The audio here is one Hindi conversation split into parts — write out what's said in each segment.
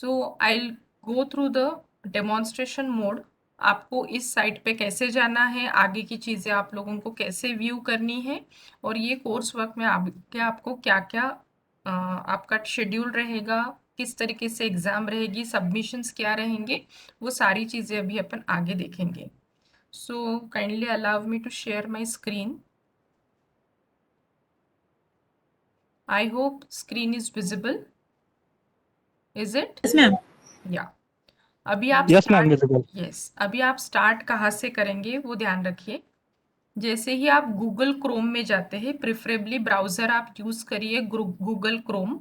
So I go through the demonstration mode. आपको इस साइट पे कैसे जाना है, आगे की चीज़ें आप लोगों को कैसे व्यू करनी है, और ये कोर्स वर्क में आपको क्या क्या आपका शेड्यूल रहेगा, किस तरीके से एग्ज़ाम रहेगी, सबमिशंस क्या रहेंगे, वो सारी चीज़ें अभी अपन आगे देखेंगे। So kindly allow me to share my screen. I hope screen is visible, is it? Yes ma'am. या अभी आप yes ma'am, start, visible. Yes अभी आप स्टार्ट कहाँ से करेंगे वो ध्यान रखिए। जैसे ही आप गूगल क्रोम में जाते हैं, प्रिफरेबली ब्राउज़र आप यूज़ करिए गूगल क्रोम।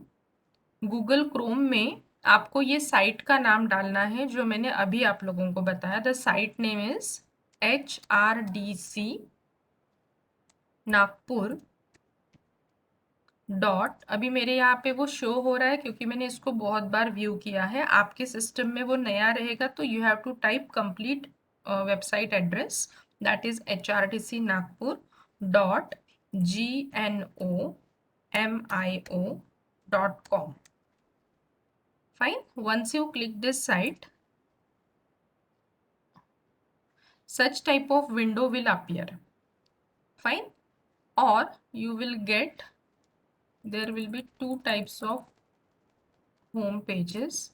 गूगल क्रोम में आपको ये साइट का नाम डालना है जो मैंने अभी आप लोगों को बताया। The site name is HRDC Nagpur dot. अभी मेरे यहाँ पे वो शो हो रहा है क्योंकि मैंने इसको बहुत बार व्यू किया है। आपके सिस्टम में वो नया रहेगा तो you have to type complete website address, that is HRDC Nagpur dot GNOMIO.com। Fine. Once you click this site, such type of window will appear. Fine. Or you will get, there will be two types of home pages.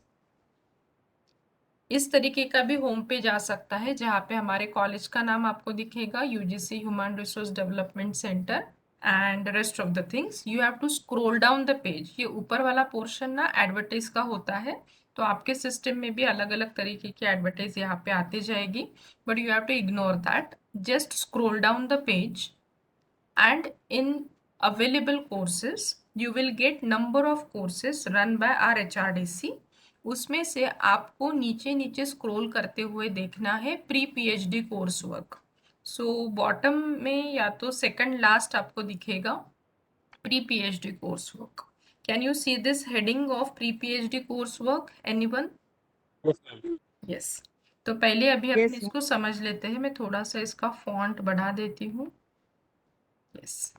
इस तरीके का भी होम पेज आ सकता है जहाँ पे हमारे कॉलेज का नाम आपको दिखेगा, UGC human resource development centre, and rest of the things. You have to scroll down the page. ये ऊपर वाला पोर्शन ना एडवर्टाइज का होता है, तो आपके सिस्टम में भी अलग अलग तरीके की एडवर्टाइज यहाँ पे आती जाएगी, but you have to ignore that. Just scroll down the page and in available courses you will get number of courses run by our HRDC। उसमें से आपको नीचे नीचे स्क्रॉल करते हुए देखना है pre PhD course work. So bottom में या तो सेकंड लास्ट आपको दिखेगा pre PhD course work. Can you see this heading of pre PhD course work, anyone? Yes ma'am. Yes. तो पहले अभी अपन यस इसको समझ लेते हैं। मैं थोड़ा सा इसका फॉन्ट बढ़ा देती हूँ। यस।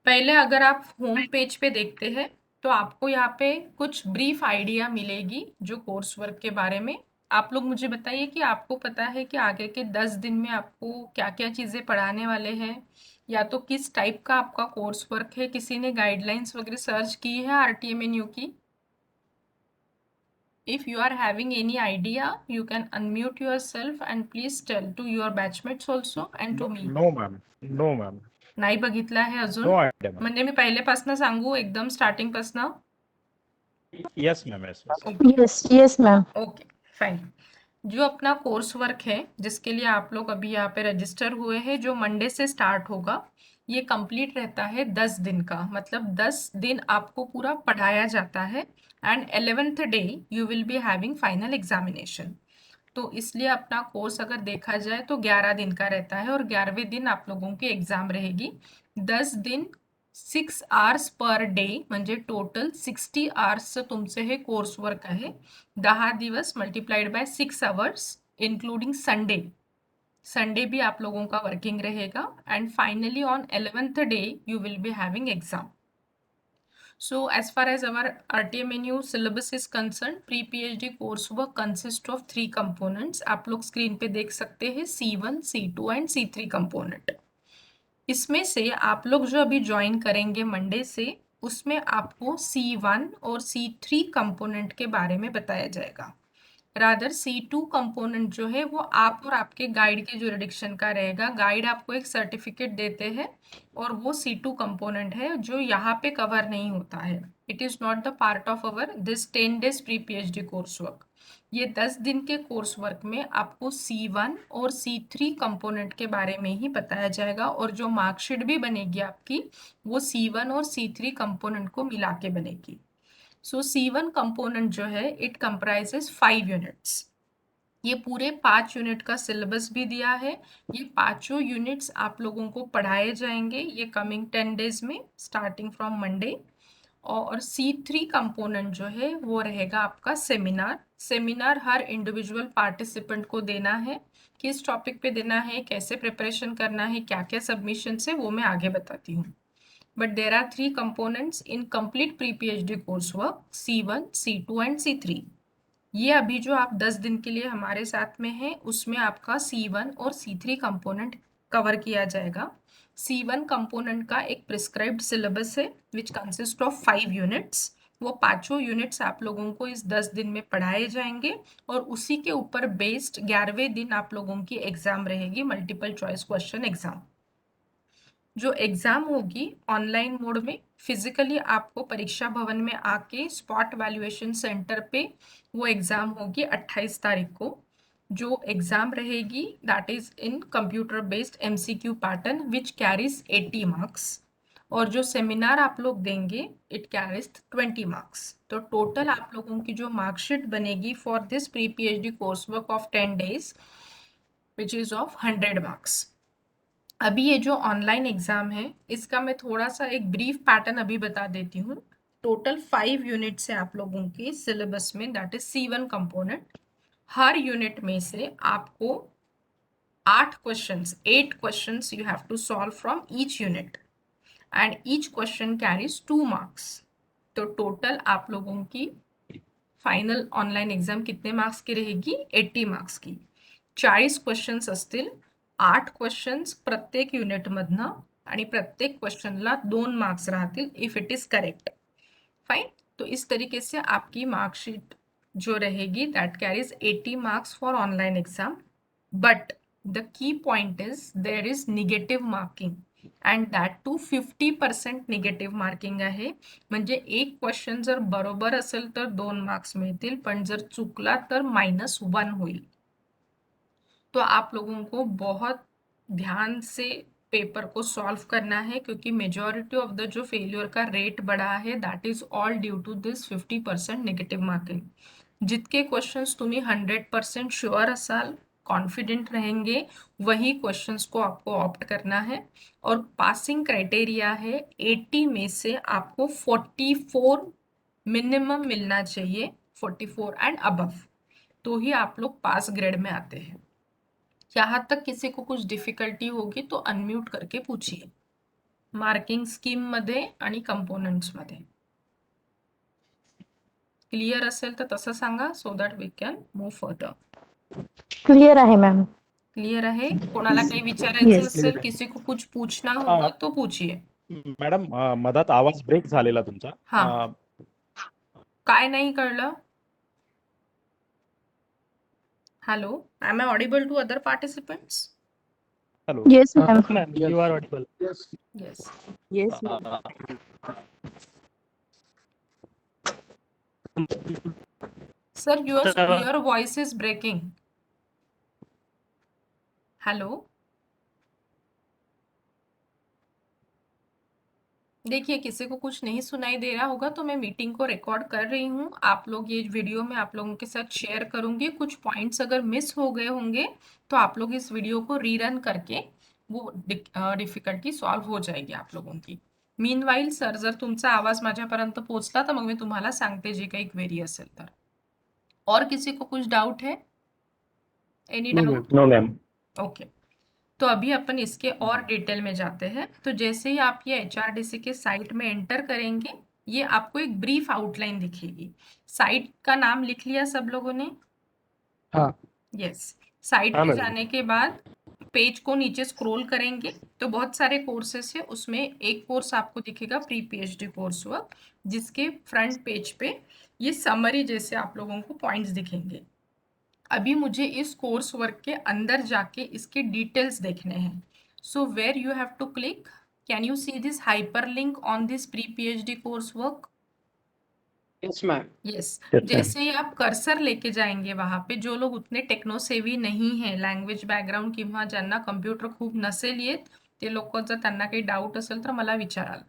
पहले अगर आप होम पेज पे देखते हैं तो आपको यहाँ पे कुछ ब्रीफ आइडिया मिलेगी जो कोर्स वर्क के बारे में। आप लोग मुझे बताइए कि आपको पता है कि आगे के 10 दिन में आपको क्या क्या चीज़ें पढ़ाने वाले हैं, या तो किस टाइप का आपका कोर्स वर्क है। किसी ने गाइडलाइंस वगैरह सर्च की है RTMNU की? If you are having any idea, you can unmute yourself and please tell to your batchmates also and to me. No ma'am, no ma'am, नाही बघितला आहे अजून? No idea ma'am. म्हणजे मी पहिल्यापासून सांगू एकदम स्टार्टिंगपासून? Yes ma'am, yes yes. Okay yes yes ma'am. Okay fine. जो अपना कोर्स वर्क है जिसके लिए आप लोग अभी यहाँ पे रजिस्टर हुए हैं, जो मंडे से स्टार्ट होगा, ये कंप्लीट रहता है 10 दिन का। मतलब 10 दिन आपको पूरा पढ़ाया जाता है and 11th day you will be having final examination. तो इसलिए अपना कोर्स अगर देखा जाए तो 11 दिन का रहता है और 11वें दिन आप लोगों की एग्जाम रहेगी। 10 दिन 6 आवर्स पर डे म्हणजे टोटल 60 आवर्सचं तुमचं हे कोर्स वर्क आहे। 10 दिवस multiplied by 6 hours including Sunday. Sunday भी आप लोगों का वर्किंग रहेगा and finally on 11th day you will be having exam. So as far as our RTMNU syllabus is concerned, pre-PhD coursework consists of 3 components। आप लोग स्क्रीन पे देख सकते हैं C1, C2 and C3 component. इसमें से आप लोग जो अभी ज्वाइन करेंगे मंडे से, उसमें आपको C1 और C3 कंपोनेंट के बारे में बताया जाएगा। रादर C2 कंपोनेंट जो है वो आप और आपके गाइड के जुरिडिक्शन का रहेगा। गाइड आपको एक सर्टिफिकेट देते हैं और वो C2 कंपोनेंट है जो यहाँ पे कवर नहीं होता है। It is not the part of our this 10 days pre PhD course work. ये 10 दिन के कोर्स वर्क में आपको C1 और C3 कंपोनेंट के बारे में ही बताया जाएगा, और जो मार्कशीट भी बनेगी आपकी वो C1 और C3 कंपोनेंट को मिला के बनेगी। सो C1 कंपोनेंट जो है इट कंप्राइजेस 5 यूनिट्स। ये पूरे 5 यूनिट का सिलेबस भी दिया है। ये पांचों यूनिट्स आप लोगों को पढ़ाए जाएंगे ये कमिंग 10 डेज में स्टार्टिंग फ्रॉम मंडे। और C3 कंपोनेंट जो है वो रहेगा आपका सेमिनार। सेमिनार हर इंडिविजुअल पार्टिसिपेंट को देना है। किस टॉपिक पे देना है, कैसे प्रिपरेशन करना है, क्या क्या सबमिशन है, वो मैं आगे बताती हूँ। but there are 3 components in complete pre-PhD coursework: C1, C2 and C3. ये अभी जो आप 10 दिन के लिए हमारे साथ में हैं, उसमें आपका C1 और C3 कंपोनेंट कवर किया जाएगा। C1 कंपोनेंट का एक प्रिस्क्राइब्ड सिलेबस है विच कंसिस्ट ऑफ 5 यूनिट्स। वो पांचों यूनिट्स आप लोगों को इस 10 दिन में पढ़ाए जाएंगे और उसी के ऊपर बेस्ड 11वें दिन आप लोगों की एग्जाम रहेगी, मल्टीपल चॉइस क्वेश्चन एग्जाम। जो एग्जाम होगी ऑनलाइन मोड में, फिजिकली आपको परीक्षा भवन में आके स्पॉट वैल्यूएशन सेंटर पे वो एग्जाम होगी 28 तारीख को। जो एग्जाम रहेगी that is in computer based MCQ pattern which carries 80 marks, और जो सेमिनार आप लोग देंगे इट कैरीज 20 मार्क्स। तो टोटल आप लोगों की जो मार्कशीट बनेगी for this pre PhD course work of 10 days which is of 100 marks. अभी ये जो ऑनलाइन एग्जाम है इसका मैं थोड़ा सा एक ब्रीफ पैटर्न अभी बता देती हूँ। टोटल 5 यूनिट्स है आप लोगों के सिलेबस में, दैट इज C1 कंपोनेंट। हर यूनिट में से आपको 8 questions you have to solve from each unit and each question carries 2 marks. तो टोटल आप लोगों की फायनल ऑनलाइन एक्झाम कितने मार्क्स की रहेगी? 80 मार्क्स की। 40 क्वेश्चन्स असतील, 8 क्वेश्चन्स प्रत्येक युनिटमधनं आणि प्रत्येक क्वेश्चनला 2 मार्क्स राहतील if it is correct. Fine. तो इस तरीके से आपकी मार्कशीट जो रहेगी that carries 80 marks for online exam, but the key point is there is negative marking and that too 50% negative marking आहे। म्हणजे एक क्वेश्चन जर बरोबर असेल तर 2 मार्क्स मिळतील, पण जर चुकला तर -1 होईल। तो आप लोगों को बहुत ध्यान से पेपर को सॉल्व करना है, क्योंकि मेजॉरिटी ऑफ द जो फेलियर का रेट बढ़ा है that is all due to this 50% negative marking. जितके क्वेश्चंस तुम्ही 100% श्योर असाल, कॉन्फिडेंट रहेंगे, वही क्वेश्चंस को आपको ऑप्ट करना है। और पासिंग क्राइटेरिया है 80 में से आपको 44 मिनिमम मिलना चाहिए, 44 एंड अबव, तो ही आप लोग पास ग्रेड में आते हैं। यहाँ तक किसी को कुछ डिफिकल्टी होगी तो अनम्यूट करके पूछिए, मार्किंग स्कीम मध्ये आणि कंपोनेंट्स मध्ये। क्लियर असेल तर तसं सांगा, so that we can move further. Clear आहे मॅम। क्लियर आहे? कोणाला काही विचारायचं Yes. असेल, किसी को कुछ पूछना होगा तो पूछिए। मॅडम मधात आवाज ब्रेक झालेला तुमचा. हा, काय नाही कळलं? Hello, am I audible to other participants? Hello. Yes, ma'am. Ma'am, you are audible. Yes. Yes, ma'am. Sir, your voice is breaking. Hello, देखिए किसी को कुछ नहीं सुनाई दे रहा होगा तो मैं मीटिंग को रिकॉर्ड कर रही हूँ। आप लोग ये वीडियो में आप लोगों के साथ शेयर करूंगी। कुछ पॉइंट्स अगर मिस हो गए होंगे तो आप लोग इस वीडियो को रीरन करके वो डिफिकल्टी सॉल्व हो जाएगी आप लोगों की। मीनवाईल सर, जर तुमचा आवाज माझ्यापर्यंत पोहोचला तर मग मी तुम्हाला सांगते जे काही क्वेरी असेल तर। और किसी को कुछ डाउट है? Any doubt? No ma'am. Okay, तो अभी अपन इसके और डिटेल में जाते हैं। तो जैसे ही आप ये HRDC के साइट में एंटर करेंगे, ये आपको एक ब्रीफ आउटलाइन दिखेगी। साइट का नाम लिख लिया सब लोगों ने? हाँ। यस। साइट हाँ पे मैडम। जाने के बाद पेज को नीचे स्क्रॉल करेंगे तो बहुत सारे कोर्सेस है, उसमें एक कोर्स आपको दिखेगा प्री PhD कोर्स वर्क, जिसके फ्रंट पेज पे ये समरी जैसे आप लोगों को पॉइंट्स दिखेंगे। अभी मुझे इस कोर्स वर्क के अंदर जाके इसके डिटेल्स देखने हैं। So where you have to click, can you see this hyperlink on this pre PhD course work? Yes, ma'am. Yes. Yes, जैसे ही आप कर्सर लेके जाएंगे वहां पे, जो लोग उतने टेक्नोसेवी नहीं है, लँग्वेज बॅकग्राऊंड किंवा ज्यांना कम्प्युटर खूप नसेल येत, ते लोक जर त्यांना काही डाऊट असेल तर मला विचाराल।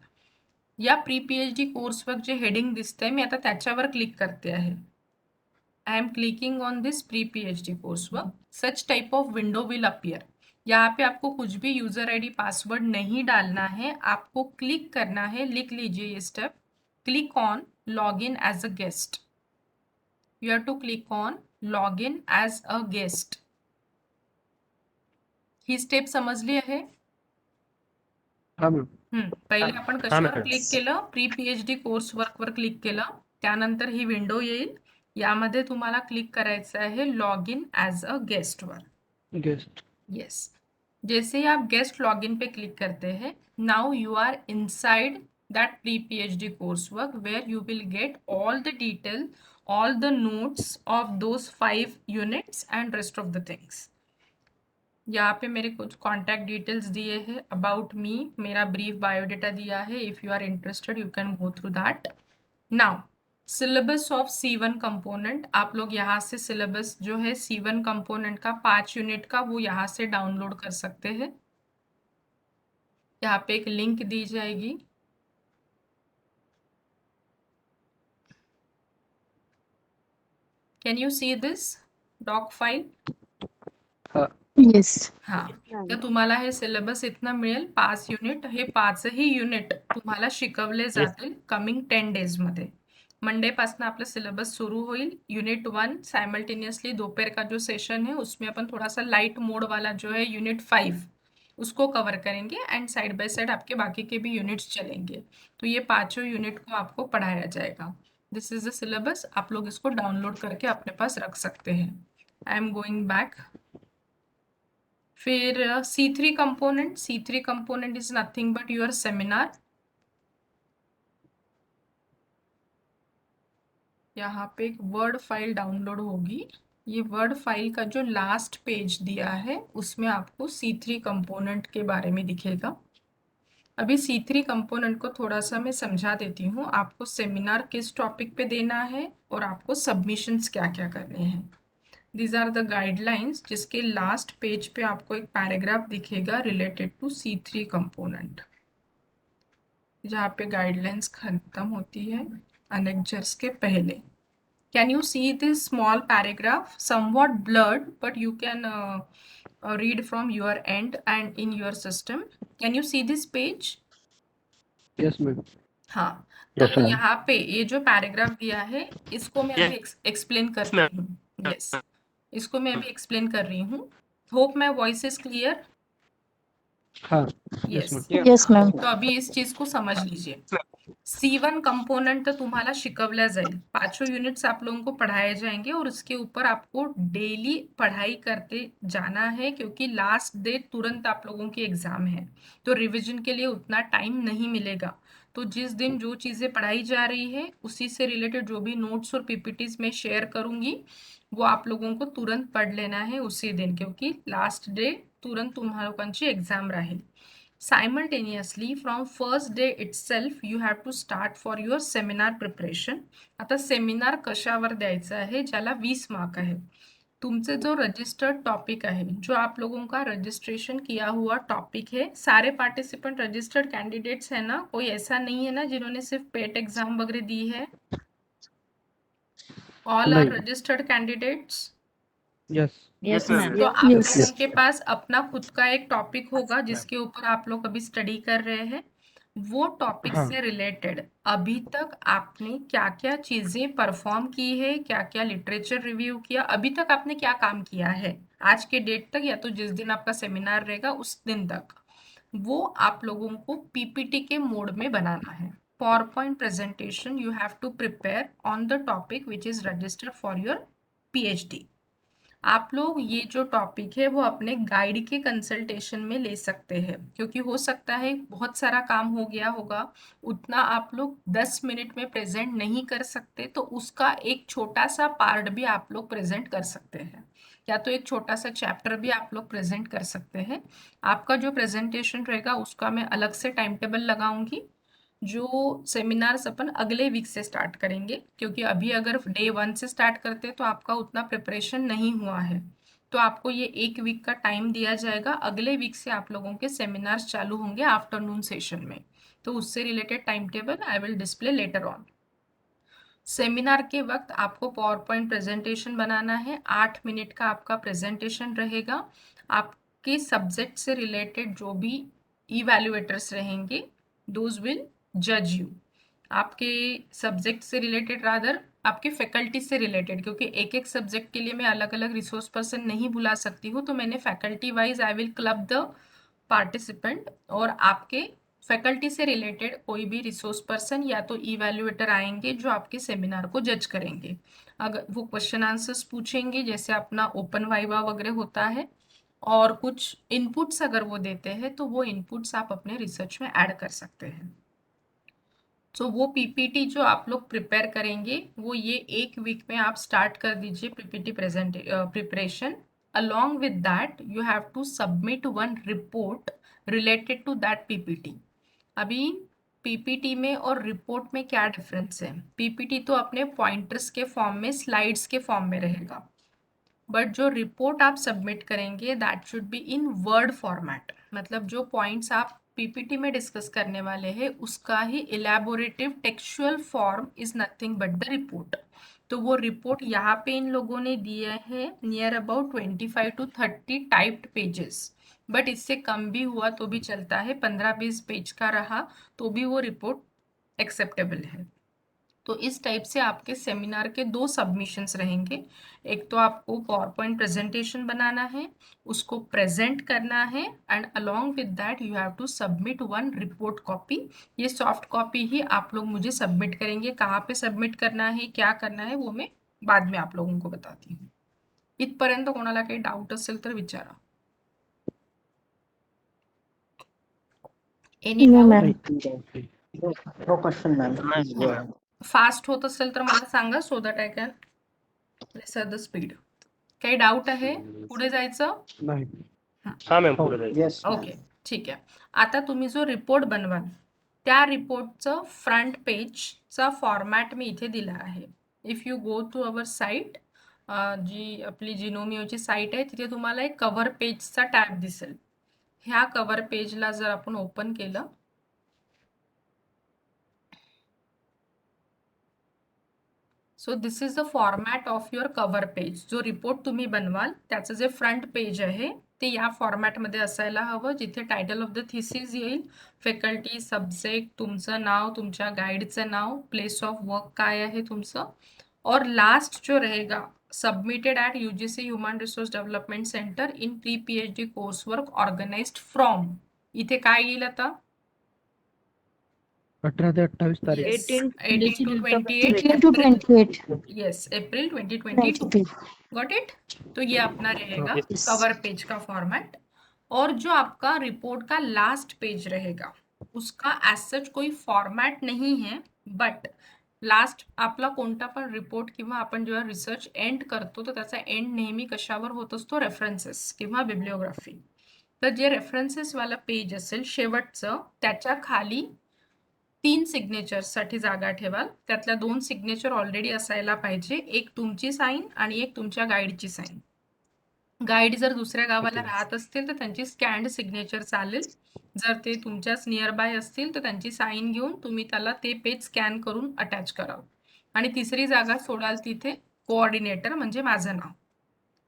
या प्री PhD कोर्सवर जे हेडिंग दिसतंय मी आता त्याच्यावर क्लिक करते आहे। I am clicking on this pre-PhD coursework. Such type of window will appear. यहाँ पे आपको कुछ भी यूजर आईडी पासवर्ड नहीं डालना है, आपको क्लिक करना है। लिख लीजिए ये step, click on log in as a guest. You have to click on log in as a guest. ही स्टेप समझ लिया है? हाँ मैम। पहिले आपण हा कशावर मॅडम क्लिक केलं? प्री पीएचडी कोर्स वर्कवर क्लिक केलं. त्यानंतर ही विंडो येईल. यामध्ये तुम्हाला क्लिक करायचं आहे लॉग इन ॲज अ गेस्टवर. Guest yes. जैसे ही आप गेस्ट लॉगिन पे क्लिक करते हैं, now you are inside that pre PhD course work where you will get all the detail, all the notes of those 5 units and rest of the things. यहाँ पे मेरे कुछ कॉन्टैक्ट डिटेल्स दिए हैं, अबाउट मी, मेरा ब्रीफ बायोडेटा दिया है. If you are interested you can go through that. Now syllabus of C1 component, आप लोग यहाँ से सिलेबस जो है C1 कंपोनेंट का 5 यूनिट का वो यहाँ से डाउनलोड कर सकते हैं. यहाँ पे एक लिंक दी जाएगी. Can you see this doc file? Yes. हां, तर तुम्हाला हे सिलेबस इथनं मिळेल. 5 युनिट, हे 5ही युनिट तुम्हाला शिकवले जातील कमिंग 10 डेजमध्ये. मंडेपासून आपलं सिलेबस सुरू होईल. यूनिट 1 साइमल्टेनियसली दोपहर का जो सेशन है उसमें अपन थोड़ा सा लाइट मोड वाला जो है यूनिट 5 उसको कवर करेंगे एंड साइड बाय साइड आपके बाकी के भी यूनिट्स चलेंगे. तो ये पांचों यूनिट को आपको पढ़ाया जाएगा. This is the syllabus. आप लोग इसको डाउनलोड करके अपने पास रख सकते हैं. I am going back. फिर C3 component. C3 component is nothing but your seminar. यहाँ पे एक वर्ड फाइल डाउनलोड होगी. ये वर्ड फाइल का जो लास्ट पेज दिया है उसमें आपको C3 कंपोनेंट के बारे में दिखेगा. अभी C3 कंपोनेंट को थोड़ा सा मैं समझा देती हूँ. आपको सेमिनार किस टॉपिक पे देना है और आपको सबमिशंस क्या क्या करने हैं. These are the guidelines, जिसके लास्ट पेज पे आपको एक पैराग्राफ दिखेगा रिलेटेड टू C3 कंपोनेंट, जहाँ पे गाइडलाइंस खत्म होती है अनेक्जर्स के पहले. Can you see this small paragraph? Somewhat blurred but you can read from your and and in your system. Can you see this page? Yes ma'am. हाँ, Yes, तो ma'am. यहाँ पे ये जो पैराग्राफ दिया है इसको मैं अभी एक्सप्लेन कर Yes, रही हूँ. यस, इसको मैं अभी एक्सप्लेन कर रही हूँ. Hope my voice is clear. हाँ. यस. ma'am. Yes, ma'am. तो अभी इस चीज को समझ लीजिए. C1 कंपोनेंट तर तुम्हाला शिकवल्या जाईल. पांचों यूनिट्स आप लोगों को पढ़ाए जाएंगे और उसके ऊपर आपको डेली पढ़ाई करते जाना है, क्योंकि लास्ट डे तुरंत आप लोगों की एग्जाम है, तो रिवीजन के लिए उतना टाइम नहीं मिलेगा. तो जिस दिन जो चीज़ें पढ़ाई जा रही है उसी से रिलेटेड जो भी नोट्स और पीपीटीज में शेयर करूंगी वो आप लोगों को तुरंत पढ़ लेना है उसी दिन, क्योंकि लास्ट डे तुरंत तुम्हारा लोकांची exam Raheel. Simultaneously from first day itself you have to start for your seminar preparation. आता सेमिनार कशावर द्यायचा आहे, ज्याला 20 मार्क आहे. तुमचे जो रजिस्टर्ड टॉपिक है, जो आप लोगों का रजिस्ट्रेशन किया हुआ टॉपिक है, सारे पार्टिसिपेंट रजिस्टर्ड कैंडिडेट्स है ना? कोई ऐसा नहीं है ना जिन्होंने सिर्फ पेट एग्जाम वगैरह दी है? ऑल आर नहीं. Registered candidates. Yes. Yes, ma'am. तो आप Yes. लोगों के पास अपना खुद का एक टॉपिक होगा जिसके ऊपर आप लोग अभी स्टडी कर रहे हैं. वो टॉपिक हाँ. से रिलेटेड अभी तक आपने क्या क्या चीजें परफॉर्म की है, क्या क्या लिटरेचर रिव्यू किया, अभी तक आपने क्या काम किया है आज के डेट तक, या तो जिस दिन आपका सेमिनार रहेगा उस दिन तक, वो आप लोगों को पीपीटी के मोड में बनाना है. PowerPoint presentation you have to prepare on the topic which is registered for your PhD. आप लोग ये जो टॉपिक है वो अपने गाइड के कंसल्टेशन में ले सकते हैं, क्योंकि हो सकता है बहुत सारा काम हो गया होगा, उतना आप लोग 10 मिनट में प्रेजेंट नहीं कर सकते, तो उसका एक छोटा सा पार्ट भी आप लोग प्रेजेंट कर सकते हैं, या तो एक छोटा सा चैप्टर भी आप लोग प्रेजेंट कर सकते हैं. आपका जो प्रेजेंटेशन रहेगा उसका मैं अलग से टाइम टेबल लगाऊंगी. जो सेमिनार्स अपन अगले वीक से स्टार्ट करेंगे, क्योंकि अभी अगर डे 1 से स्टार्ट करते हैं तो आपका उतना प्रिपरेशन नहीं हुआ है, तो आपको ये एक वीक का टाइम दिया जाएगा. अगले वीक से आप लोगों के सेमिनार्स चालू होंगे आफ्टरनून सेशन में, तो उससे related time table I will display later on. Seminar के वक्त आपको पावरपॉइंट प्रेजेंटेशन बनाना है. 8 मिनट का आपका प्रेजेंटेशन रहेगा. आपके सब्जेक्ट से रिलेटेड जो भी इवैल्यूएटर्स रहेंगे दोज विल जज यू. आपके सब्जेक्ट से रिलेटेड, रादर आपके फैकल्टी से रिलेटेड, क्योंकि एक एक सब्जेक्ट के लिए मैं अलग अलग रिसोर्स पर्सन नहीं बुला सकती हूँ, तो मैंने faculty wise I will club the participant, और आपके फैकल्टी से रिलेटेड कोई भी रिसोर्स पर्सन या तो इवैल्यूएटर आएंगे जो आपके सेमिनार को जज करेंगे। अगर वो क्वेश्चन आंसर्स पूछेंगे जैसे अपना ओपन वाइवा वगैरह होता है, और कुछ इनपुट्स अगर वो देते हैं तो वो इनपुट्स आप अपने रिसर्च में ऐड कर सकते हैं। तो वो पीपीटी जो आप लोग प्रिपेयर करेंगे वो ये 1 वीक में आप स्टार्ट कर दीजिए PPT preparation. along with that you have to submit one report related to that ppt। अभी पीपीटी में और रिपोर्ट में क्या डिफरेंस है? पीपीटी तो अपने पॉइंटर्स के फॉर्म में, स्लाइड्स के फॉर्म में रहेगा, बट जो रिपोर्ट आप सबमिट करेंगे that should be in word format. मतलब जो पॉइंट्स आप पीपीटी में डिस्कस करने वाले हैं उसका ही elaborative textual form is nothing but the report. तो वो रिपोर्ट यहाँ पे इन लोगों ने दिया है near about 25 to 30 typed pages, but इससे कम भी हुआ तो भी चलता है, 15-20 पेज का रहा तो भी वो रिपोर्ट एक्सेप्टेबल है। तो इस टाइप से आपके सेमिनार के 2 सबमिशंस रहेंगे। एक तो आपको पावरपॉइंट प्रेजेंटेशन बनाना है, उसको प्रेजेंट करना है, and along with that you have to submit one report copy. ये सॉफ्ट कॉपी ही आप लोग मुझे सबमिट करेंगे। कहाँ पे सबमिट करना है, क्या करना है, वो मैं बाद में आप लोगों को बताती हूँ। इथपर्यंत कोणाला काही डाऊट असेल तर विचारा। Any No, doubt? ma'am. No question, ma'am. Please go ahead. Fast होत असेल तर मला सांगा, so that I can lessen the speed. काही डाऊट आहे? पुढे जायचं? नाही. हाँ मैम पूरा जाएगा। Yes, ma'am. ओके, ठीक आहे। आता तुम्ही जो रिपोर्ट बनवाल त्या रिपोर्टचं फ्रंट पेजचा फॉर्मॅट मी इथे दिला आहे। If you go to our site, जी आपली जिनोमिओची साईट आहे, तिथे तुम्हाला एक कव्हर पेजचा टॅब दिसेल। ह्या कव्हर पेजला जर आपण ओपन केलं, so this is the format of your cover page. जो रिपोर्ट तुम्ही बनवाल त्याचं जे फ्रंट पेज आहे ते या फॉर्मॅटमध्ये असायला हवं, जिथे टायटल ऑफ द थिसिस येईल, फॅकल्टी, सब्जेक्ट, तुमचं नाव, तुमच्या गाईडचं नाव, प्लेस ऑफ वर्क काय आहे तुमचं, और लास्ट जो रहेगा submitted at UGC human resource development centre in pre PhD course work organised from, इथे काय येईल आता? 18 ते 28 तारीख. Yes, 18 to 28 18 to 28. yes, April 2022। Got it? तो ये अपना रहेगा Yes. कवर पेज का फॉर्मेट। और जो आपका रिपोर्ट का लास्ट पेज रहेगा उसका एज सच कोई फॉर्मॅट नाही है, बट लास्ट आपला कोणता पण रिपोर्ट किंवा आपण जेव्हा रिसर्च एंड करतो तर त्याचा एंड नेहमी कशावर होत असतो? रेफरन्सेस किंवा बिब्लिओग्राफी। तर जे रेफरन्सेसवाला पेज असेल शेवटचं, त्याच्या खाली 3 सिग्नेचर्ससाठी जागा ठेवाल। त्यातल्या 2 सिग्नेचर ऑलरेडी असायला पाहिजे, एक तुमची साईन आणि एक तुमच्या गाईडची साईन। गाईड जर दुसऱ्या गावाला राहत असतील तर त्यांची स्कॅन्ड सिग्नेचर चालेल, जर ते तुमच्याच नियर बाय असतील तर त्यांची साईन घेऊन तुम्ही त्याला ते पेज स्कॅन करून अटॅच करावं। आणि तिसरी जागा सोडाल तिथे कोऑर्डिनेटर म्हणजे माझं नाव।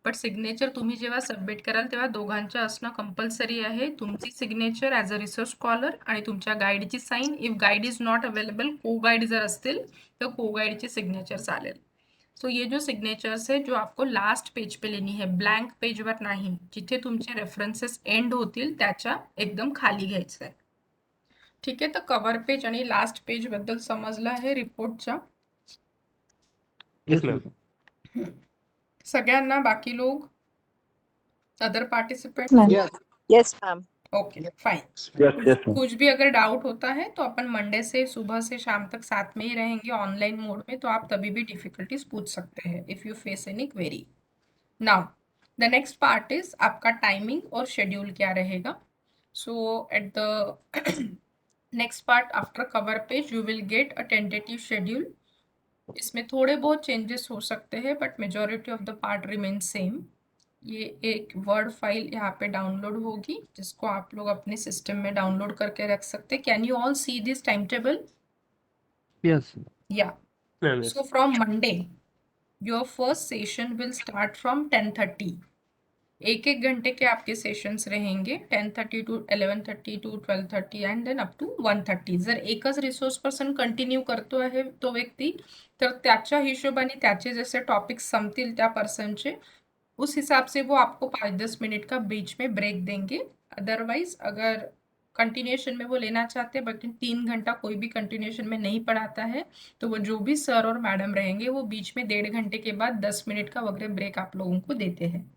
बट सिग्नेचर तुम्ही जेव्हा सबमिट कराल तेव्हा दोघांच्या असणं कंपल्सरी आहे, तुमची signature as a research scholar आणि तुमच्या गाईडची sign. If guide is not available, co guide जर असतील तर को गाईडची सिग्नेचर चालेल। सो ये जो सिग्नेचर्स है जो आपको लास्ट पेज पे लेनी है, ब्लँक पेजवर नाही, जिथे तुमचे रेफरन्सेस एंड होतील त्याच्या एकदम खाली घ्यायचं आहे। ठीक आहे, तर कव्हर पेज आणि लास्ट पेज बद्दल समजलं आहे रिपोर्टच्या। Yes ma'am. सगळ्यांना बाकी लोग, other participant? Ma'am. Yes. Yes, ma'am. Okay, fine. Yes, कुछ भी अगर डाउट होता है तो अपन मंडे से सुबह से शाम तक साथ में ही रहेंगे ऑनलाइन मोड में, तो आप तभी भी डिफिकल्टीज पूछ सकते हैं if you face any query. Now the next part is आपका टाइमिंग और शेड्यूल क्या रहेगा। So at the next part after cover page you will get a tentative schedule. इसमें थोड़े बहुत चेंजेस हो सकते हैं but majority of the part remain same. ये एक वर्ड फाइल यहाँ पे डाउनलोड होगी जिसको आप लोग अपने सिस्टम में डाउनलोड करके रख सकते हैं। Can you all see this time table? Yes. या, ma'am yes. So from Monday your first session will start from 10:30। 1-1 घंटे के आपके सेशंस रहेंगे, 10:30 to 11:30 to 12:30 and then up to 1:30। जर एकच रिसोर्स पर्सन कंटिन्यू करतो आहे तो व्यक्ती, तर त्याच्या हिशोबाने त्याचे जसे टॉपिक्स संपतील त्या पर्सनचे, उस हिसाब से वो आपको 5-10 मिनट का बीच में ब्रेक देंगे। अदरवाइज अगर कंटिन्यूएशन में वो लेना चाहते हैं, लेकिन 3 घंटा कोई भी कंटिन्यूएशन में नहीं पढ़ाता है। तो वो जो भी सर और मैडम रहेंगे वो बीच में 1.5 घंटे के बाद 10 मिनट का वगैरह ब्रेक आप लोगों को देते हैं।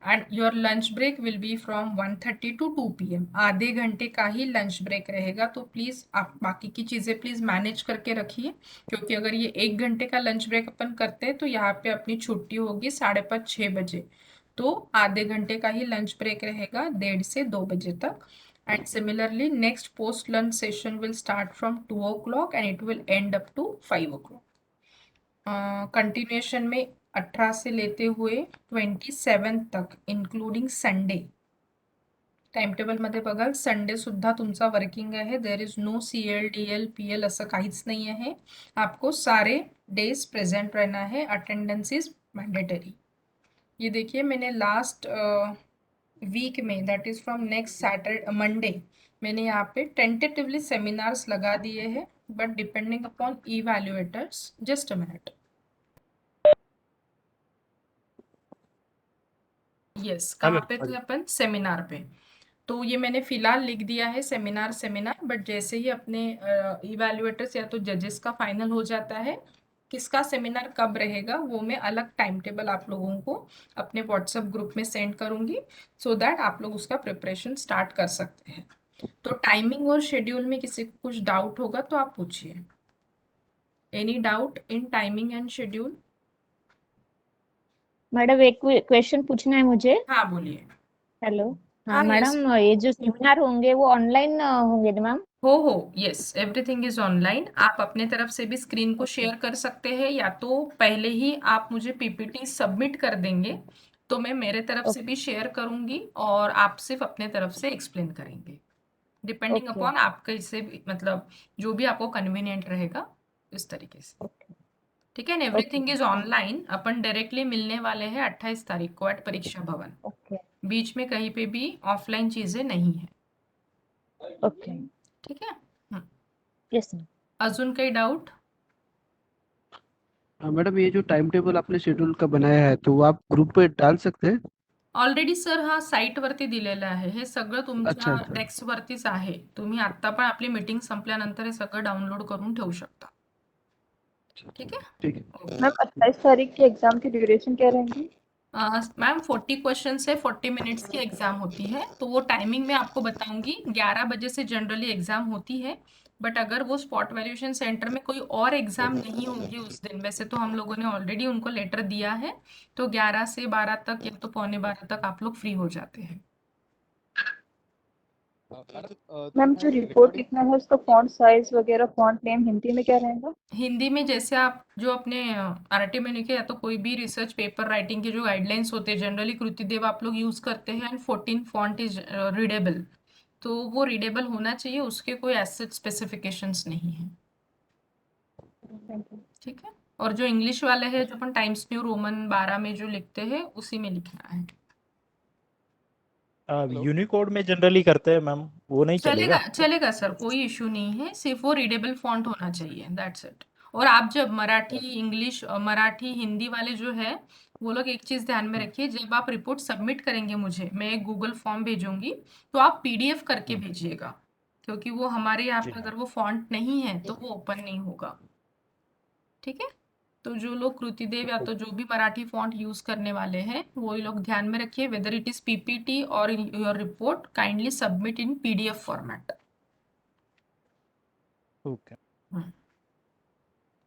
And your lunch break will be from 1:30 to 2 PM। आधे घंटे का ही लंच ब्रेक रहेगा, तो प्लीज़ आप बाकी की चीज़ें प्लीज़ मैनेज करके रखिए, क्योंकि अगर ये 1 घंटे का लंच ब्रेक अपन करते हैं तो यहाँ पे अपनी छुट्टी होगी 5:30-6 बजे। तो आधे घंटे का ही लंच ब्रेक रहेगा 1:30 से 2 बजे तक। And similarly next post lunch session will start from 2 o'clock and it will end up to 5 o'clock। Continuation में 18 से लेते हुए 27 तक इन्क्लुडिंग संडे, टाइम टेबल मध्ये बघाल संडे सुद्धा तुमचा वर्किंग आहे। There is no CL DL PL असं काहीच नाही आहे। आपको सारे डेज प्रेजेंट रहना है। Attendance is mandatory. ये देखिए मैंने लास्ट वीक में, that is from next Saturday Monday, मैंने यहाँ पे टेंटेटिवली सेमिनार्स लगा दिए हैं, but depending upon evaluators. Just a minute. Yes, कहाँ पे थे अपन? सेमिनार पे। तो ये मैंने फिलहाल लिख दिया है सेमिनार, बट जैसे ही अपने इवैल्यूएटर्स या तो जजेस का फाइनल हो जाता है किसका सेमिनार कब रहेगा, वो मैं अलग टाइम टेबल आप लोगों को अपने व्हाट्सएप ग्रुप में सेंड करूंगी, सो दैट आप लोग उसका प्रिपरेशन स्टार्ट कर सकते हैं। तो टाइमिंग और शेड्यूल में किसी को कुछ डाउट होगा तो आप पूछिए। Any doubt in timing and schedule? Madam एक क्वेश्चन पूछना है मुझे। हाँ बोलिए। हेलो। हाँ हाँ यस। मैडम, ये जो सेमिनार होंगे वो ऑनलाइन होंगे ना मैम? हो यस, एवरीथिंग इज ऑनलाइन। आप अपने तरफ से भी स्क्रीन को शेयर कर सकते हैं, या तो पहले ही आप मुझे PPT सबमिट कर देंगे तो मैं मेरे तरफ से भी शेयर करूंगी और आप सिर्फ अपने तरफ से एक्सप्लेन करेंगे, डिपेंडिंग ओके अपॉन आपके से भी, मतलब जो भी आपको कन्वीनियंट रहेगा इस तरीके से। ओके ठीक है ना? Everything is online. Upon directly मिलने वाले हैं 28 तारीख को एट परीक्षा भवन। ओके बीच में कहीं पे भी ऑफलाइन चीजें नहीं है। ओके। ठीक है। Yes ma'am. अजून काही डाउट? मैडम ये जो टाइम टेबल आपने शेड्यूल का बनाया है तो वो आप ग्रुप पे डाल सकते हैं? ऑलरेडी सर हा साईट वरती दिलेलं आहे। हे सगळं तुमच्या अच्छा डेस्क वरतीच आहे। तुम्ही आता पण आपली मीटिंग संपल्यानंतर हे सगळं डाउनलोड करून ठेवू शकता। ठीक है? ठीक है। ओके। मैम 28 तारीख की एग्जाम की ड्यूरेशन क्या रहेगी? मैम 40 क्वेश्चन से 40 मिनट्स की एग्जाम होती है, तो वो टाइमिंग मैं आपको बताऊंगी। 11 बजे से जनरली एग्जाम होती है, बट अगर वो स्पॉट वैल्यूएशन सेंटर में कोई और एग्जाम नहीं होगी उस दिन, वैसे तो हम लोगों ने ऑलरेडी उनको लेटर दिया है, तो 11 से 12 तक या तो 11:45 तक आप लोग फ्री हो जाते हैं। मैम जो रिपोर्ट लिखना है उसका फॉन्ट साइज वगैरह, फॉन्ट नेम हिंदी में क्या रहेगा? हिंदी में जैसे आप जो अपने RT में लिखे या तो कोई भी रिसर्च पेपर राइटिंग के जो गाइडलाइंस होते हैं जनरली कृतिदेव आप लोग यूज करते हैं, एंड 14 फॉन्ट इज रीडेबल, तो वो रीडेबल होना चाहिए, उसके कोई एसेट स्पेसिफिकेशंस नहीं है। ठीक है। और जो इंग्लिश वाले हैं जो अपन टाइम्स न्यू रोमन 12 में जो लिखते हैं उसी में लिखना है। यूनिकोड में जनरली करते हैं मैम, वो नहीं चलेगा? चलेगा सर, कोई इशू नहीं है, सिर्फ वो रीडेबल फॉन्ट होना चाहिए, दैट्स इट। और आप जब मराठी इंग्लिश मराठी हिंदी वाले जो है वो लोग एक चीज ध्यान में रखिए, जब आप रिपोर्ट सबमिट करेंगे मुझे, मैं एक गूगल फॉर्म भेजूंगी, तो आप PDF करके भेजिएगा, क्योंकि वो हमारे यहाँ जी पे अगर वो फॉन्ट नहीं है तो वो ओपन नहीं होगा। ठीक है। तो जो लोग कृतिदेव या तो जो भी मराठी फॉन्ट यूज करने वाले हैं वो लोग ध्यान में रखिए, वेदर इट इज PPT और your report kindly submit in PDF format. Okay.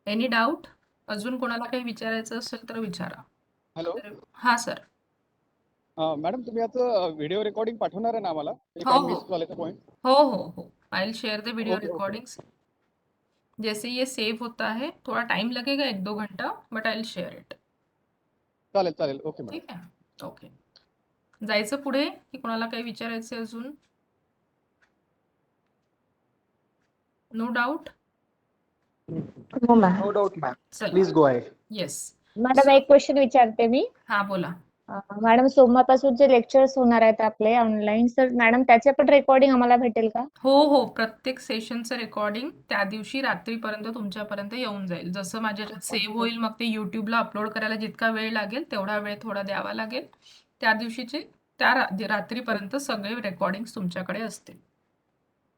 Any doubt? अजून कोणाला काही विचारायचं असेल तर विचारा। हॅलो हा सर। मॅडम, तुम्ही आता व्हिडिओ रेकॉर्डिंग पाठवणार आहे ना आम्हाला? हो मिस हो झाल्याचा पॉइंट. हो I will share the video okay, okay. Recordings. जैसे ये सेव होता है थोड़ा टाइम लगेगा 1-2 घंटा, but I will share it. चालेल चालेल. Okay madam. ठीक आहे। ओके, जायचं पुढे की कोणाला काही विचारायचं अजून? No doubt? No, ma'am. No doubt, ma'am. चला Please go ahead. Yes. Madam एक क्वेश्चन विचारते मी. हा बोला। मॅडम सोमवारपासून जे लेक्चर्स होणार आहेत आपले ऑनलाईन, सर मॅडम त्याचे पण रेकॉर्डिंग आम्हाला भेटेल का? हो प्रत्येक सेशनचं रेकॉर्डिंग त्या दिवशी रात्रीपर्यंत तुमच्यापर्यंत येऊन जाईल। जसं माझ्याच्यात सेव्ह होईल मग ते यूट्यूबला अपलोड करायला जितका वेळ लागेल तेवढा वेळ थोडा द्यावा लागेल। त्या दिवशीचे त्या रात्रीपर्यंत सगळे रेकॉर्डिंग्स तुमच्याकडे असतील।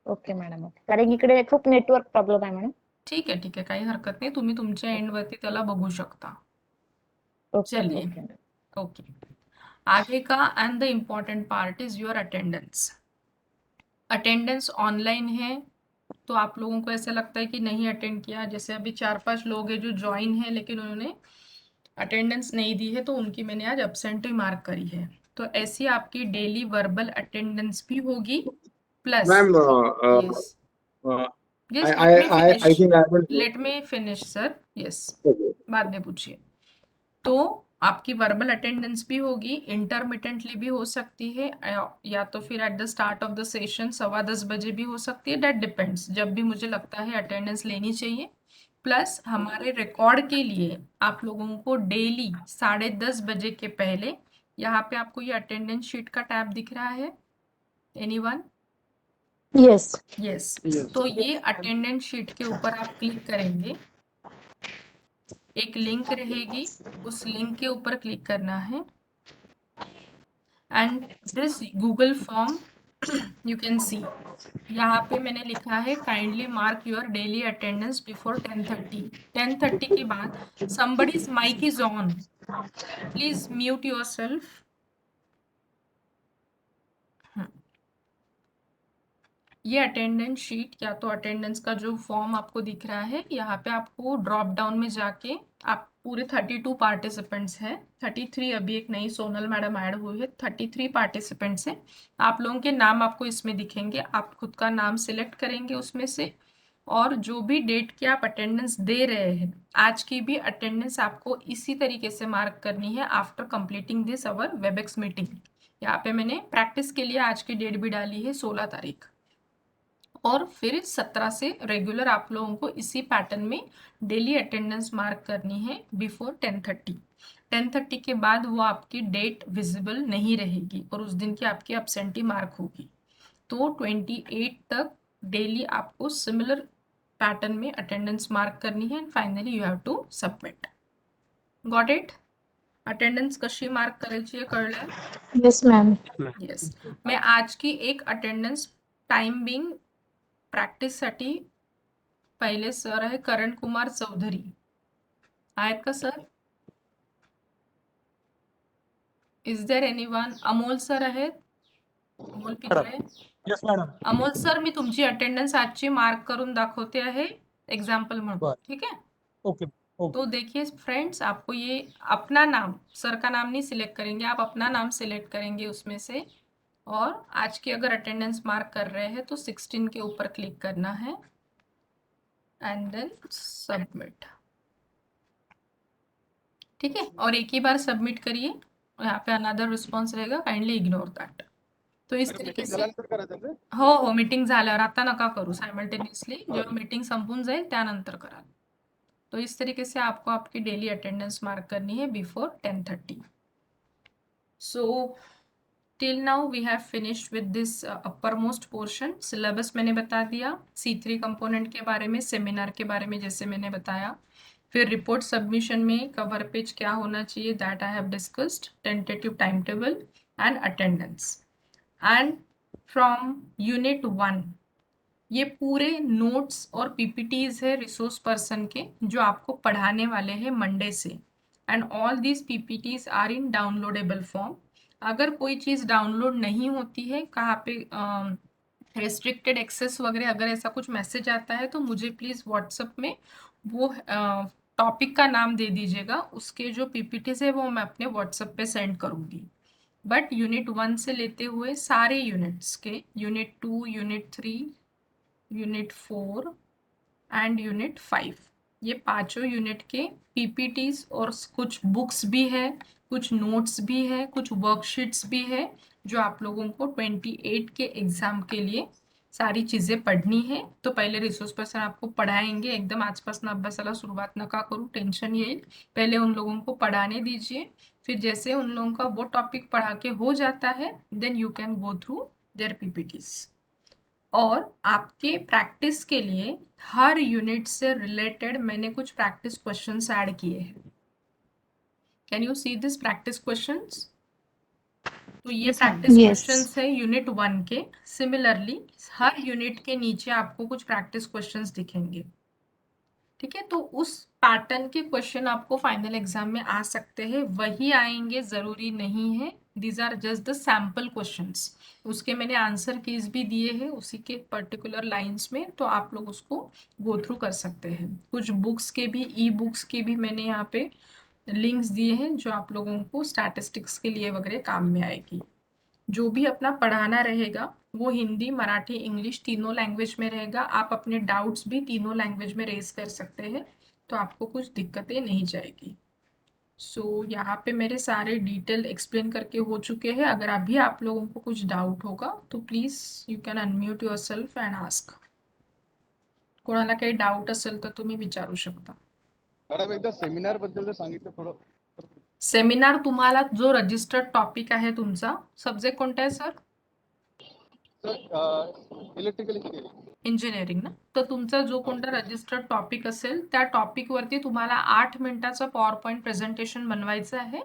Okay madam, okay. कारण की इकडे खूप नेटवर्क प्रॉब्लेम आहे मॅडम. ठीक आहे, काही हरकत नाही. तुम्ही तुमच्या एंडवरती त्याला बघू शकता. ओके चलिए, ओके ओके. आगे का and the important part is your attendance. Attendance online है तो आप लोगों को ऐसा लगता है कि नहीं अटेंड किया, जैसे अभी 4-5 लोग हैं जो ज्वाइन है लेकिन उन्होंने अटेंडेंस नहीं दी है तो उनकी मैंने आज एब्सेंटी मार्क करी है. तो ऐसी आपकी डेली वर्बल अटेंडेंस भी होगी plus Ma'am, yes yes I think I will. let me finish sir. yes Okay. बाद में पूछिए. तो आपकी वर्बल अटेंडेंस भी होगी, इंटरमिटेंटली भी हो सकती है या तो फिर at the start of the session 10:15 बजे भी हो सकती है. दैट डिपेंड्स, जब भी मुझे लगता है अटेंडेंस लेनी चाहिए. प्लस हमारे रिकॉर्ड के लिए आप लोगों को डेली 10:30 बजे के पहले यहाँ पे आपको ये अटेंडेंस शीट का टैब दिख रहा है. एनीवन? यस. यस. तो ये अटेंडेंस शीट के ऊपर आप क्लिक करेंगे, एक लिंक रहेगी, उस लिंक के ऊपर क्लिक करना है and this Google form you can see. यहाँ पे मैंने लिखा है kindly mark your daily attendance before 10:30. 10:30 के बाद somebody's mic is on, please mute yourself. ये अटेंडेंस शीट या तो अटेंडेंस का जो फॉर्म आपको दिख रहा है, यहाँ पे आपको ड्रॉप डाउन में जाके आप पूरे 32 पार्टिसिपेंट्स हैं. 33 अभी एक नई सोनल मैडम ऐड हुई है. 33 पार्टिसिपेंट्स हैं. आप लोगों के नाम आपको इसमें दिखेंगे. आप खुद का नाम सिलेक्ट करेंगे उसमें से, और जो भी डेट की आप अटेंडेंस दे रहे हैं, आज की भी अटेंडेंस आपको इसी तरीके से मार्क करनी है after completing this our Webex meeting. यहाँ पे मैंने प्रैक्टिस के लिए आज की डेट भी डाली है 16 तारीख, और फिर 17 से रेगुलर आप लोगों को इसी पैटर्न में डेली अटेंडेंस मार्क करनी है बिफोर 10:30. 10:30 के बाद वो आपकी डेट विजिबल नहीं रहेगी और उस दिन की आपकी एब्सेंटी मार्क होगी. तो 28 तक डेली आपको सिमिलर पैटर्न में अटेंडेंस मार्क करनी है and finally you have to submit. Got it? Attendance कशी मार्क करायची कळलं? Yes ma'am. येस. मैं आज की एक अटेंडेंस टाइम बिंग प्रॅक्टिससाठी पहिले सर आहे करण कुमार चौधरी. आहेत का sir? Is there anyone? Amol sir आहेत? Amol Pingale? Yes madam. Amol sir, मी तुमची अटेंडेंस आजची मार्क करून दाखवते आहे एग्जाम्पल म्हणून. ठीक है? ओके. तो देखिए फ्रेंड्स, आपको ये अपना नाम, सर का नाम नहीं सिलेक्ट करेंगे, आप अपना नाम सिलेक्ट करेंगे उसमें से, और आज की अगर अटेंडेंस मार्क कर रहे हैं तो 16 के ऊपर क्लिक करना है एंड देन सबमिट. ठीक है? और एक ही बार सबमिट करिए. यहाँ पे अनदर रिस्पॉन्स रहेगा, काइंडली इग्नोर दैट. तो इस तरीके से हो मीटिंग झाल्यावर, आता नका करू सायमल्टेनियसली, जेव्हा मीटिंग संपून जाईल त्यानंतर करा. तो इस तरीके से आपको आपकी डेली अटेंडेंस मार्क करनी है before 10:30. So till now we have finished with this upper most portion. Syllabus मैंने बता दिया, C3 कंपोनेंट के बारे में, सेमिनार के बारे में जैसे मैंने बताया. फिर रिपोर्ट सबमिशन में कवर पेज क्या होना चाहिए, that I have discussed. Tentative time table and attendance. And from unit 1 ये पूरे नोट्स और पीपीटीज है रिसोर्स पर्सन के, जो आपको पढ़ाने वाले हैं मंडे से. And all these PPTs are in downloadable form. अगर कोई चीज़ डाउनलोड नहीं होती है, कहाँ पे रेस्ट्रिक्टेड एक्सेस वगैरह अगर ऐसा कुछ मैसेज आता है, तो मुझे प्लीज़ व्हाट्सएप में वो टॉपिक का नाम दे दीजिएगा. उसके जो पीपीटीज है वो मैं अपने व्हाट्सएप पे सेंड करूँगी. बट यूनिट 1 से लेते हुए सारे यूनिट्स के, unit 2, unit 3, unit 4 and unit 5, ये पांचों यूनिट के पीपीटीज और कुछ बुक्स भी है, कुछ नोट्स भी है, कुछ वर्कशीट्स भी है, जो आप लोगों को 28 के एग्जाम के लिए सारी चीज़ें पढ़नी है. तो पहले रिसोर्स पर्सन आपको पढ़ाएंगे. एकदम आजपासून अभ्यासाला सुरुवात नका करू, टेंशन येईल. पहले उन लोगों को पढ़ाने दीजिए. फिर जैसे उन लोगों का वो टॉपिक पढ़ा के हो जाता है, then you can go through their PPTs. और आपके प्रैक्टिस के लिए हर यूनिट से रिलेटेड मैंने कुछ प्रैक्टिस क्वेश्चंस ऐड किए हैं. Can you see this practice questions? तो ये Yes, ma'am. Practice Yes. Questions है यूनिट 1 के। सिमिलरली हर यूनिट के नीचे आपको कुछ प्रैक्टिस क्वेश्चंस दिखेंगे, ठीक है। तो उस पैटर्न के क्वेश्चन आपको फाइनल एग्जाम में आ सकते हैं, वही आएंगे जरूरी नहीं है। These are just the sample questions. उसके मैंने आंसर कीज भी दिए हैं उसी के पर्टिकुलर लाइंस में, तो आप लोग उसको गो थ्रू कर सकते हैं। कुछ बुक्स के भी, ई बुक्स के भी मैंने यहाँ पे लिंक्स दिए हैं जो आप लोगों को स्टैटिस्टिक्स के लिए वगैरह काम में आएगी। जो भी अपना पढ़ाना रहेगा वो हिंदी, मराठी, इंग्लिश तीनों लैंग्वेज में रहेगा। आप अपने डाउट्स भी तीनों लैंग्वेज में रेज कर सकते हैं, तो आपको कुछ दिक्कतें नहीं जाएगी। सो यहाँ पे मेरे सारे डिटेल एक्सप्लेन करके हो चुके हैं। अगर अभी आप लोगों को कुछ डाउट होगा तो please you can unmute your self and ask. कोणाला काही डाऊट असेल तर तुम्ही विचारू शकता। मॅडम एकदा सेमिनार बद्दल जर सांगितलं थोडं. सेमिनार तुम्हाला जो रजिस्टर्ड टॉपिक आहे तुमचा, सब्जेक्ट कोणता आहे सर? Electrical engineering. इंजिनिअरिंग ना, तर तुमचा जो कोणता रजिस्टर्ड टॉपिक असेल त्या टॉपिकवरती तुम्हाला 8 मिनिटाचं पॉवर पॉईंट प्रेझेंटेशन बनवायचं आहे।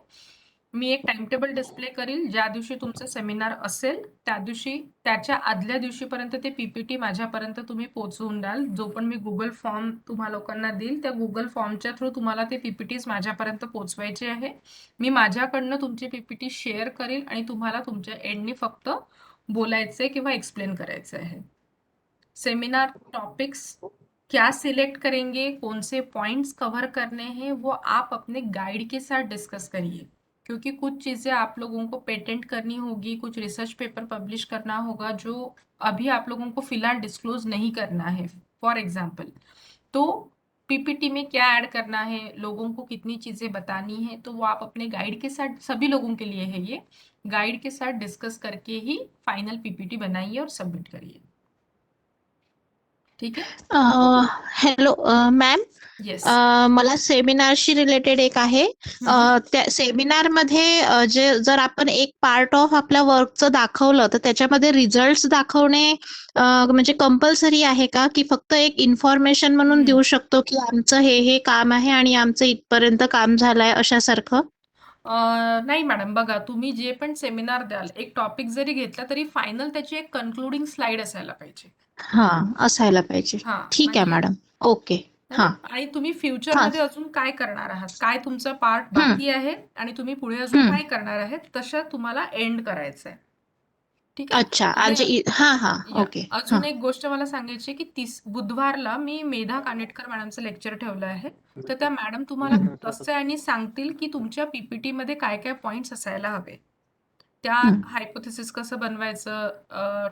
मी एक टाइम टेबल डिस्प्ले करील, ज्या दिवशी तुमचं सेमिनार असेल त्या दिवशी, त्याच्या आदल्या दिवशीपर्यंत ते पीपीटी माझ्यापर्यंत तुम्ही पोहोचवून द्याल। जो पण मी गुगल फॉर्म तुम्हा लोकांना देईल त्या गुगल फॉर्मच्या थ्रू तुम्हाला ते पीपीटीज माझ्यापर्यंत पोहोचवायचे आहे। मी माझ्याकडनं तुमची पीपीटी शेअर करील आणि तुम्हाला तुमच्या एंडनी फक्त बोलायचे किंवा एक्सप्लेन करायचे आहे। सेमिनार टॉपिक्स क्या सिलेक्ट करेंगे, कौन से पॉइंट्स कवर करने हैं, वो आप अपने गाइड के साथ डिस्कस करिए, क्योंकि कुछ चीज़ें आप लोगों को पेटेंट करनी होगी, कुछ रिसर्च पेपर पब्लिश करना होगा जो अभी आप लोगों को फिलहाल डिस्क्लोज नहीं करना है। फॉर एग्जाम्पल, तो पीपीटी में क्या ऐड करना है, लोगों को कितनी चीज़ें बतानी है, तो वो आप अपने गाइड के साथ, सभी लोगों के लिए है ये, गाइड के साथ डिस्कस करके ही फाइनल पीपीटी बनाइए और सबमिट करिए, ठीक है। Hello ma'am, yes. मला सेमिनारशी रिलेटेड एक आहे। त्या सेमिनार मध्ये जर आपण एक पार्ट ऑफ आपल्या वर्कचं दाखवलं तर त्याच्यामध्ये रिझल्ट्स दाखवणे म्हणजे कंपल्सरी आहे का, की फक्त एक इन्फॉर्मेशन म्हणून देऊ शकतो की आमचं हे काम आहे आणि आमचं इथपर्यंत काम झालंय अशासारखं? नाही मॅडम, बघा तुम्ही जे पण सेमिनार द्याल, एक टॉपिक जरी घेतला तरी फायनल त्याची एक कन्क्लुडिंग स्लाइड असायला पाहिजे। हा, असायला पाहिजे। हा, ठीक आहे मॅडम, ओके। हा, आणि तुम्ही फ्युचर मध्ये अजून काय करणार आहात, काय तुमचा पार्ट बाकी आहे आणि तुम्ही पुढे अजून काय करणार आहात, तशा तुम्हाला एंड करायचं आहे, ठीक आहे। अच्छा, ओके। अजून एक गोष्ट मला सांगायची की बुधवारला मी मेधा कानेटकर मॅडमचं लेक्चर ठेवलं आहे, तर त्या मॅडम तुम्हाला तसे आणि सांगतील की तुमच्या पीपीटी मध्ये काय काय पॉइंट्स असायला हवे, त्या हायपोथेसिस कसं बनवायचं,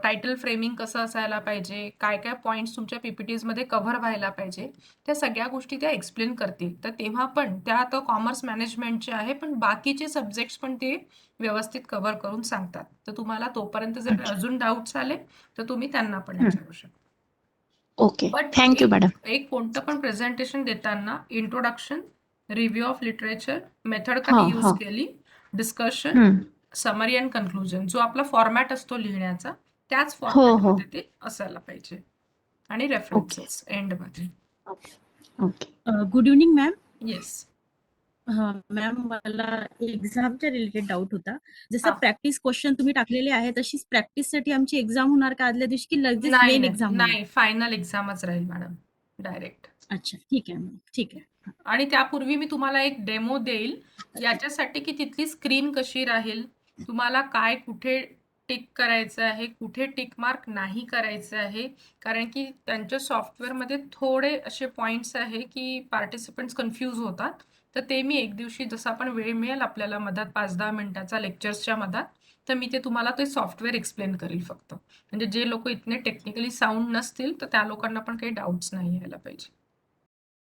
टायटल फ्रेमिंग कसं असायला पाहिजे, काय काय पॉइंट्स तुमच्या पीपीटीज मध्ये कव्हर व्हायला पाहिजे, त्या सगळ्या गोष्टी त्या एक्सप्लेन करतील। तर तेव्हा पण त्या आता कॉमर्स मॅनेजमेंटचे आहे, पण बाकीचे सब्जेक्ट्स पण ते व्यवस्थित कव्हर करून सांगतात। तर तुम्हाला तोपर्यंत जर अजून डाऊट्स आले तर तुम्ही त्यांना पण विचारू शकता। Okay, thank you madam. एक कोणतं पण प्रेझेंटेशन देताना introduction, review of literature, method काही यूज केली, डिस्कशन, समरी अँड कन्क्लुजन, जो आपला फॉर्मॅट असतो लिहिण्याचा त्याच फॉर्मॅटमध्ये ते असायला पाहिजे, आणि रेफरन्सेस एंड मध्ये। Okay, good evening ma'am. Yes ma'am, मला एक्झामच्या रिलेटेड डाऊट होता। जसं प्रॅक्टिस क्वेश्चन तुम्ही टाकलेले आहे तशीच प्रॅक्टिससाठी आमची एक्झाम होणार का आदल्या दिवशी, की लगेच मेन एक्झाम? नाही, फायनल एक्झामच राहील मॅडम, डायरेक्ट। अच्छा, ठीक आहे मॅम, ठीक आहे। आणि त्यापूर्वी मी तुम्हाला एक डेमो देईल याच्यासाठी की तिथली स्क्रीन कशी राहील, तुम्हाला काय कुठे टिक करायचं आहे, कुठे टिक मार्क नाही करायचं आहे, कारण की त्यांच्या सॉफ्टवेअरमध्ये थोडे असे पॉइंट्स आहे की पार्टिसिपंट्स कन्फ्यूज होतात। तर ते मी एक दिवशी जसं आपण वेळ मिळेल आपल्याला मधात 5-10 मिनिटाचा लेक्चर्सच्या मधात, तर मी ते तुम्हाला ते सॉफ्टवेअर एक्सप्लेन करेल फक्त, म्हणजे जे लोक इतने टेक्निकली साऊंड नसतील तर त्या लोकांना पण काही डाऊट्स नाही यायला पाहिजे।